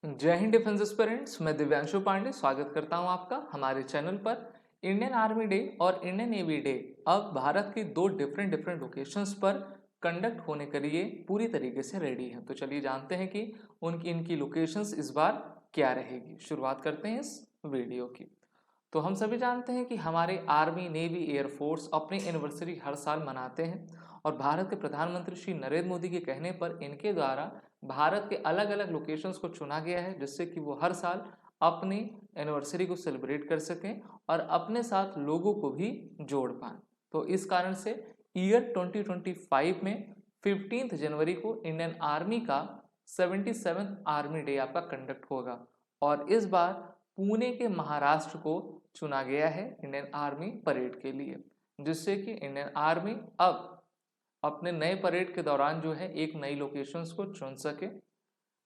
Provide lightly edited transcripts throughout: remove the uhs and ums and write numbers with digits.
जय Hind defence aspirants. मैं दिव्यांशु पांडे स्वागत करता हूं आपका हमारे चैनल पर। इंडियन आर्मी डे और इंडियन नेवी डे अब भारत की दो डिफरेंट लोकेशंस पर कंडक्ट होने के लिए पूरी तरीके से रेडी हैं। तो चलिए जानते हैं कि इनकी लोकेशंस इस बार क्या रहेगी। शुरुआत करते हैं इस वीडियो की। तो हम सभी जानते हैं कि हमारे आर्मी, नेवी, एयरफोर्स अपनी एनिवर्सरी हर साल मनाते हैं और भारत के प्रधानमंत्री श्री नरेंद्र मोदी के कहने पर इनके द्वारा भारत के अलग अलग लोकेशंस को चुना गया है, जिससे कि वो हर साल अपनी एनिवर्सरी को सेलिब्रेट कर सकें और अपने साथ लोगों को भी जोड़ पाएं। तो इस कारण से ईयर 2025 में 15 जनवरी को इंडियन आर्मी का 77th आर्मी डे आपका कंडक्ट होगा और इस बार पुणे के महाराष्ट्र को चुना गया है इंडियन आर्मी परेड के लिए, जिससे कि इंडियन आर्मी अब अपने नए परेड के दौरान जो है एक नई लोकेशंस को चुन सके।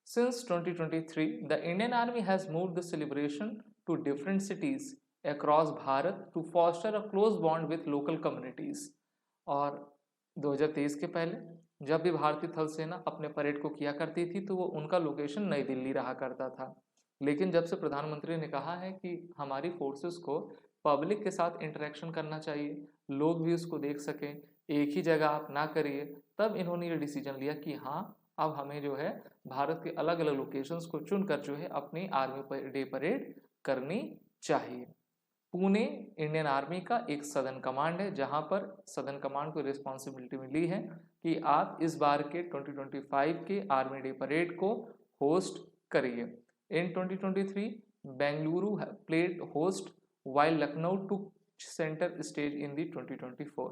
Since 2023 the Indian army has moved the celebration to different cities across Bharat to foster a close bond with local communities. और 2023 के पहले जब भी भारतीय थल सेना अपने परेड को किया करती थी तो वो उनका लोकेशन नई दिल्ली रहा करता था, लेकिन जब से प्रधानमंत्री ने कहा है कि हमारी फोर्सेस को पब्लिक के साथ इंटरेक्शन करना चाहिए, लोग भी उसको देख सकें, एक ही जगह आप ना करिए, तब इन्होंने ये डिसीजन लिया कि हाँ, अब हमें जो है भारत के अलग अलग लोकेशंस को चुनकर जो है अपनी आर्मी डे परेड करनी चाहिए। पुणे इंडियन आर्मी का एक सदर्न कमांड है, जहां पर सदर्न कमांड को रिस्पॉन्सिबिलिटी मिली है कि आप इस बार के 2025 के आर्मी डे परेड को होस्ट करिए। In 2023 Bengaluru played host while Lucknow took centre stage in the 2024।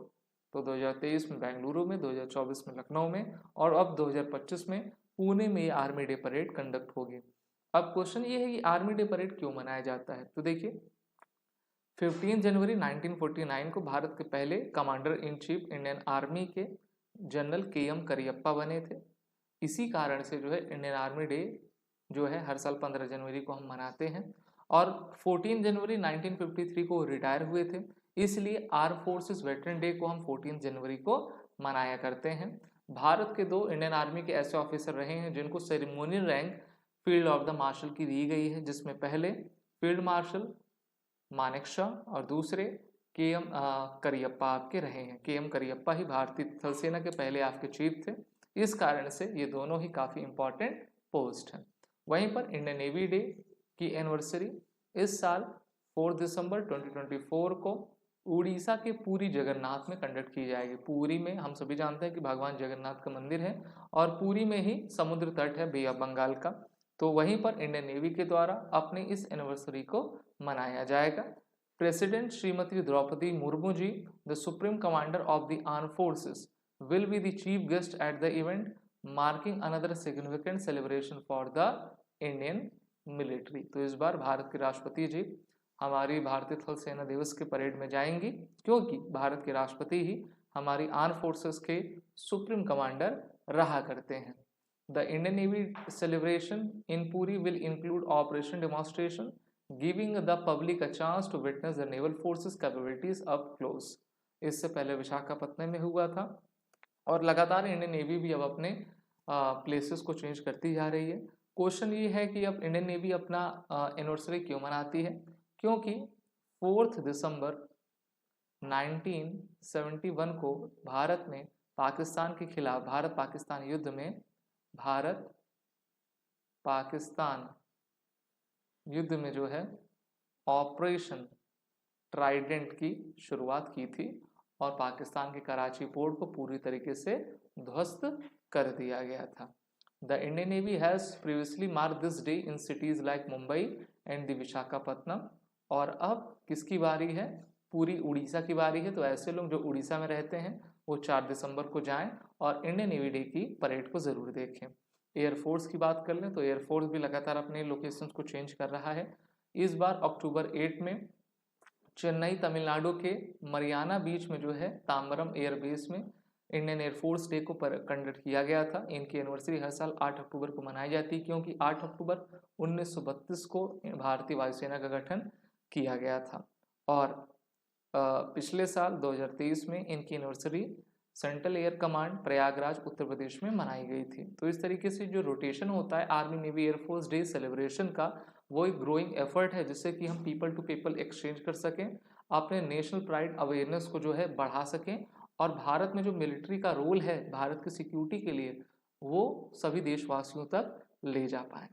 तो 2023 में बेंगलुरु में, 2024 में लखनऊ में और अब 2025 में पुणे में ये आर्मी डे परेड कंडक्ट होगी। अब क्वेश्चन ये है कि आर्मी डे परेड क्यों मनाया जाता है। तो देखिए, 15 जनवरी 1949 को भारत के पहले commander in chief Indian army के जनरल KM करियप्पा बने थे। इसी कारण से जो है इंडियन आर्मी डे जो है हर साल 15 जनवरी को हम मनाते हैं और 14 जनवरी 1953 को रिटायर हुए थे, इसलिए आर्म फोर्सेस वेटरन डे को हम 14 जनवरी को मनाया करते हैं। भारत के दो इंडियन आर्मी के ऐसे ऑफिसर रहे हैं जिनको ceremonial rank field of the marshal की दी गई है, जिसमें पहले फील्ड मार्शल मानेकशॉ और दूसरे KM करियप्पा आपके रहे हैं। KM करियप्पा ही भारतीय थल सेना के पहले आपके चीफ थे, इस कारण से ये दोनों ही काफ़ी इंपॉर्टेंट पोस्ट हैं। वहीं पर इंडियन नेवी डे की एनिवर्सरी इस साल 4 दिसंबर 2024 को उड़ीसा के पुरी जगन्नाथ में कंडक्ट की जाएगी। पुरी में हम सभी जानते हैं कि भगवान जगन्नाथ का मंदिर है और पुरी में ही समुद्र तट है बे ऑफ बंगाल का, तो वहीं पर इंडियन नेवी के द्वारा अपनी इस एनिवर्सरी को मनाया जाएगा। President Shrimati Droupadi Murmu ji, the supreme commander of the arm forces, will be the chief guest at the event, marking another significant celebration for the Indian military। तो इस बार भारत के राष्ट्रपति जी हमारी भारतीय थल सेना दिवस के परेड में जाएंगी, क्योंकि भारत के राष्ट्रपति ही हमारी आर्म फोर्सेस के सुप्रीम कमांडर रहा करते हैं। The Indian navy celebration in Puri will include operation demonstration, giving the public a chance to witness the naval forces capabilities up close. इससे पहले विशाखापत्तनम में हुआ था और लगातार इंडियन नेवी भी अब अपने प्लेसेस को चेंज करती जा रही है। क्वेश्चन ये है कि अब इंडियन नेवी अपना एनिवर्सरी क्यों मनाती है, क्योंकि 4 दिसंबर 1971 को भारत ने पाकिस्तान के खिलाफ भारत पाकिस्तान युद्ध में भारत पाकिस्तान युद्ध में जो है ऑपरेशन ट्राइडेंट की शुरुआत की थी और पाकिस्तान के कराची पोर्ट को पूरी तरीके से ध्वस्त कर दिया गया था। The Indian navy has previously mark this day in cities like Mumbai and the Visakhapatnam. और अब किसकी बारी है, पूरी उड़ीसा की बारी है। तो ऐसे लोग जो उड़ीसा में रहते हैं वो 4 दिसंबर को जाएं और इंडियन नेवी डे की परेड को ज़रूर देखें। एयरफोर्स की बात कर लें तो एयरफोर्स भी लगातार अपने लोकेशंस को चेंज कर रहा है। इस बार अक्टूबर 8 में चेन्नई तमिलनाडु के मरियाना बीच में जो है ताम्बरम एयरबेस में इंडियन एयरफोर्स डे को कंडक्ट किया गया था। इनकी एनिवर्सरी हर साल 8 अक्टूबर को मनाई जाती है, क्योंकि 8 अक्टूबर 1932 को भारतीय वायुसेना का गठन किया गया था और पिछले साल 2023 में इनकी anniversary central air command Prayagraj Uttar Pradesh में मनाई गई थी। तो इस तरीके से जो रोटेशन होता है army navy air force day celebration का, वो एक ग्रोइंग एफर्ट है जिससे कि हम पीपल टू पीपल एक्सचेंज कर सकें, अपने नेशनल प्राइड अवेयरनेस को जो है बढ़ा सकें, और भारत में जो मिलिट्री का रोल है भारत की सिक्योरिटी के लिए वो सभी देशवासियों तक ले जा पाए।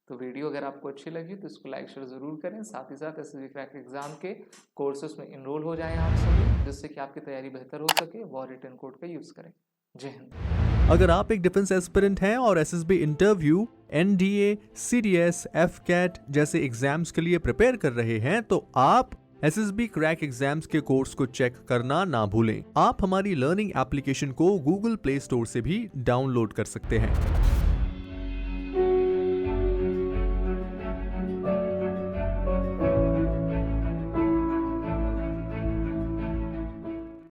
तो वीडियो अगर आपको अच्छी लगी तो इसको लाइक शेयर ज़रूर करें, साथ ही साथ एसएसबी क्रैक एग्जाम के कोर्सेज में इनरोल हो जाएं आप सभी, जिससे कि आपकी तैयारी बेहतर हो सके। वॉर रिटर्न कोड का यूज़ करें। जय हिंद। अगर आप एक डिफेंस एस्पिरेंट हैं और SSB interview, NDA, CDS, AFCAT जैसे एग्जाम्स के लिए प्रिपेयर कर रहे हैं तो आप एसएसबी क्रैक एग्जाम्स के कोर्स को चेक करना ना भूलें। आप हमारी लर्निंग एप्लीकेशन को गूगल प्ले स्टोर से भी डाउनलोड कर सकते हैं।